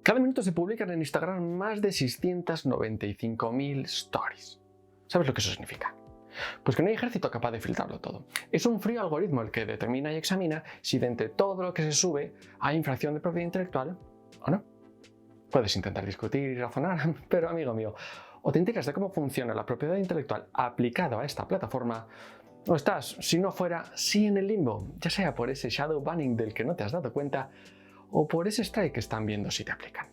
Cada minuto se publican en Instagram más de 695.000 stories. ¿Sabes lo que eso significa? Pues que no hay ejército capaz de filtrarlo todo. Es un frío algoritmo el que determina y examina si de entre todo lo que se sube hay infracción de propiedad intelectual o no. Puedes intentar discutir y razonar, pero amigo mío, o te enteras de cómo funciona la propiedad intelectual aplicada a esta plataforma, o estás, si no fuera, sí en el limbo, ya sea por ese shadow banning del que no te has dado cuenta, o por ese strike que están viendo si te aplican.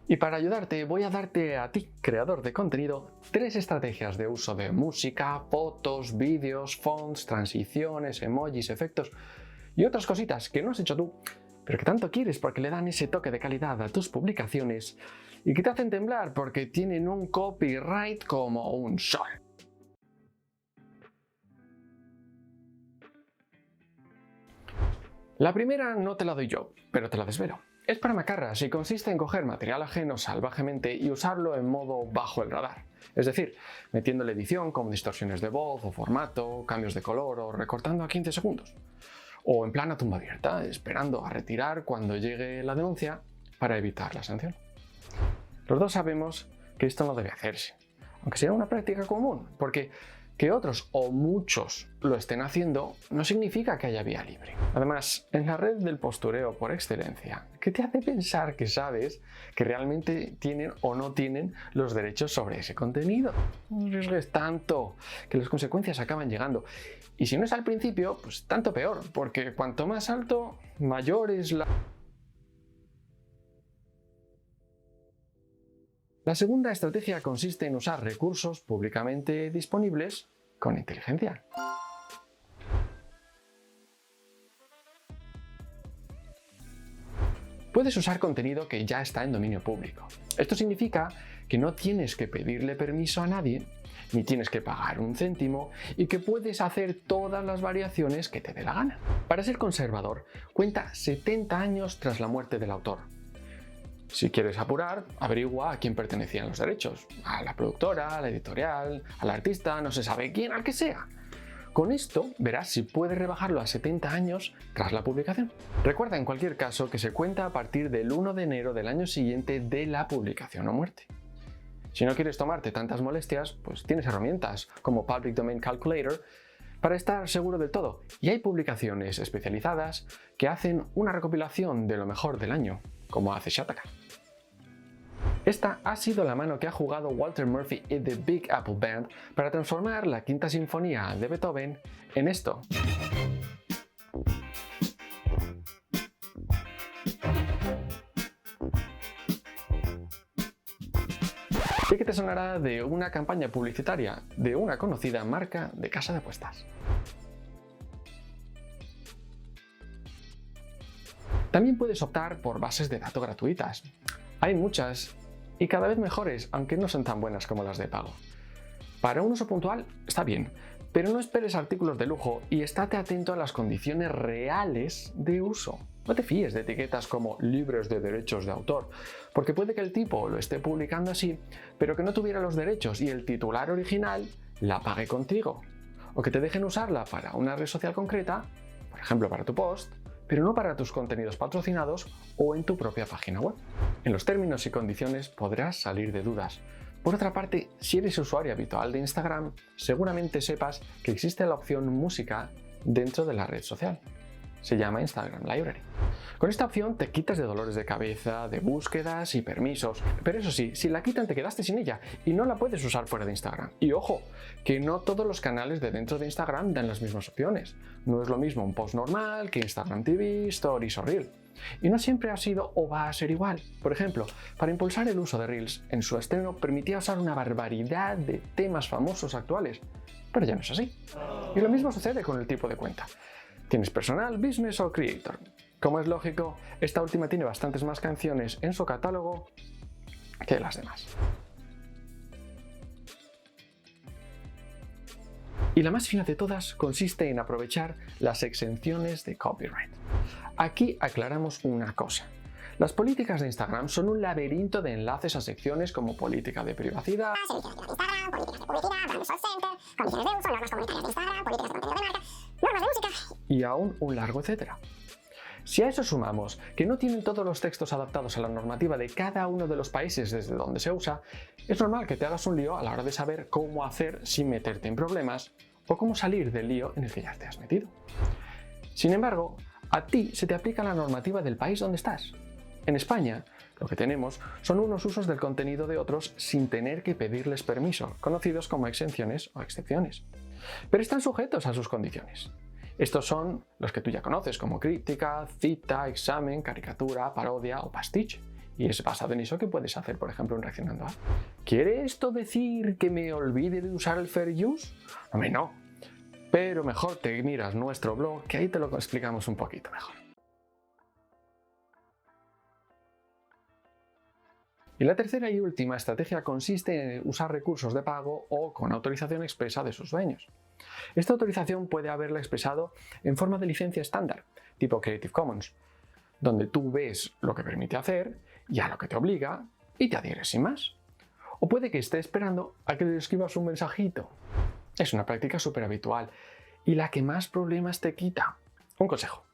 Y para ayudarte, voy a darte a ti, creador de contenido, 3 estrategias de uso de música, fotos, vídeos, fonts, transiciones, emojis, efectos y otras cositas que no has hecho tú, pero que tanto quieres porque le dan ese toque de calidad a tus publicaciones y que te hacen temblar porque tienen un copyright como un sol. La primera no te la doy yo, pero te la desvelo. Es para macarras y consiste en coger material ajeno salvajemente y usarlo en modo bajo el radar. Es decir, metiéndole edición como distorsiones de voz o formato, cambios de color o recortando a 15 segundos. O en plan a tumba abierta, esperando a retirar cuando llegue la denuncia para evitar la sanción. Los dos sabemos que esto no debe hacerse, aunque sea una práctica común, porque que otros o muchos lo estén haciendo no significa que haya vía libre. Además, en la red del postureo por excelencia, ¿qué te hace pensar que sabes que realmente tienen o no tienen los derechos sobre ese contenido? No arriesgues tanto, que las consecuencias acaban llegando. Y si no es al principio, pues tanto peor, porque cuanto más alto, mayor es la... La segunda estrategia consiste en usar recursos públicamente disponibles con inteligencia. Puedes usar contenido que ya está en dominio público. Esto significa que no tienes que pedirle permiso a nadie, ni tienes que pagar un céntimo y que puedes hacer todas las variaciones que te dé la gana. Para ser conservador, cuenta 70 años tras la muerte del autor. Si quieres apurar, averigua a quién pertenecían los derechos. A la productora, a la editorial, al artista, no se sabe quién, al que sea. Con esto verás si puedes rebajarlo a 70 años tras la publicación. Recuerda en cualquier caso que se cuenta a partir del 1 de enero del año siguiente de la publicación o muerte. Si no quieres tomarte tantas molestias, pues tienes herramientas como Public Domain Calculator para estar seguro del todo. Y hay publicaciones especializadas que hacen una recopilación de lo mejor del año, como hace Shataka. Esta ha sido la mano que ha jugado Walter Murphy y The Big Apple Band para transformar la Quinta Sinfonía de Beethoven en esto. ¿Y qué te sonará de una campaña publicitaria de una conocida marca de casa de apuestas? También puedes optar por bases de datos gratuitas. Hay muchas y cada vez mejores, aunque no son tan buenas como las de pago. Para un uso puntual está bien, pero no esperes artículos de lujo y estate atento a las condiciones reales de uso. No te fíes de etiquetas como libres de derechos de autor, porque puede que el tipo lo esté publicando así, pero que no tuviera los derechos y el titular original la pague contigo. O que te dejen usarla para una red social concreta, por ejemplo para tu post, pero no para tus contenidos patrocinados o en tu propia página web. En los términos y condiciones podrás salir de dudas. Por otra parte, si eres usuario habitual de Instagram, seguramente sepas que existe la opción música dentro de la red social. Se llama Instagram Library. Con esta opción te quitas de dolores de cabeza, de búsquedas y permisos. Pero eso sí, si la quitan te quedaste sin ella y no la puedes usar fuera de Instagram. Y ojo, que no todos los canales de dentro de Instagram dan las mismas opciones. No es lo mismo un post normal que Instagram TV, Stories o Reel. Y no siempre ha sido o va a ser igual. Por ejemplo, para impulsar el uso de Reels, en su estreno permitía usar una barbaridad de temas famosos actuales. Pero ya no es así. Y lo mismo sucede con el tipo de cuenta. Tienes personal, business o creator. Como es lógico, esta última tiene bastantes más canciones en su catálogo que las demás. Y la más fina de todas consiste en aprovechar las exenciones de copyright. Aquí aclaramos una cosa. Las políticas de Instagram son un laberinto de enlaces a secciones como política de privacidad, servicios de Instagram, políticas de publicidad, brand center, condiciones de uso, normas comunitarias de Instagram, políticas de contenido de marca, normas de música y aún un largo etcétera. Si a eso sumamos que no tienen todos los textos adaptados a la normativa de cada uno de los países desde donde se usa, es normal que te hagas un lío a la hora de saber cómo hacer sin meterte en problemas o cómo salir del lío en el que ya te has metido. Sin embargo, a ti se te aplica la normativa del país donde estás. En España, lo que tenemos son unos usos del contenido de otros sin tener que pedirles permiso, conocidos como exenciones o excepciones. Pero están sujetos a sus condiciones. Estos son los que tú ya conoces como crítica, cita, examen, caricatura, parodia o pastiche. Y es basado en eso que puedes hacer, por ejemplo, en Reaccionando a. ¿Quiere esto decir que me olvide de usar el fair use? Hombre, no. Pero mejor te miras nuestro blog, que ahí te lo explicamos un poquito mejor. Y la tercera y última estrategia consiste en usar recursos de pago o con autorización expresa de sus dueños. Esta autorización puede haberla expresado en forma de licencia estándar, tipo Creative Commons, donde tú ves lo que permite hacer y a lo que te obliga y te adhieres sin más. O puede que esté esperando a que le escribas un mensajito. Es una práctica súper habitual y la que más problemas te quita. Un consejo: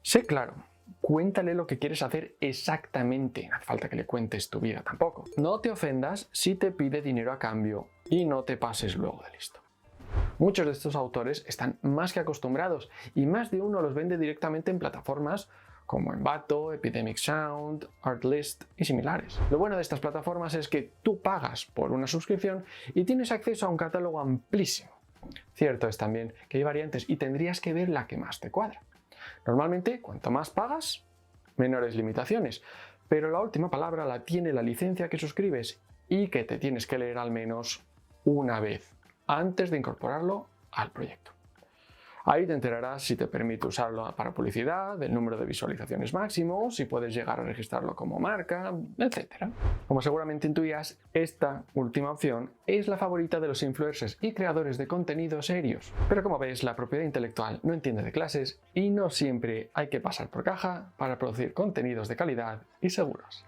sé claro. Cuéntale lo que quieres hacer exactamente, no hace falta que le cuentes tu vida tampoco. No te ofendas si te pide dinero a cambio y no te pases luego de listo. Muchos de estos autores están más que acostumbrados y más de uno los vende directamente en plataformas como Envato, Epidemic Sound, Artlist y similares. Lo bueno de estas plataformas es que tú pagas por una suscripción y tienes acceso a un catálogo amplísimo. Cierto es también que hay variantes y tendrías que ver la que más te cuadra. Normalmente, cuanto más pagas, menores limitaciones, pero la última palabra la tiene la licencia que suscribes y que te tienes que leer al menos una vez antes de incorporarlo al proyecto. Ahí te enterarás si te permite usarlo para publicidad, del número de visualizaciones máximo, si puedes llegar a registrarlo como marca, etc. Como seguramente intuías, esta última opción es la favorita de los influencers y creadores de contenido serios. Pero como ves, la propiedad intelectual no entiende de clases y no siempre hay que pasar por caja para producir contenidos de calidad y seguros.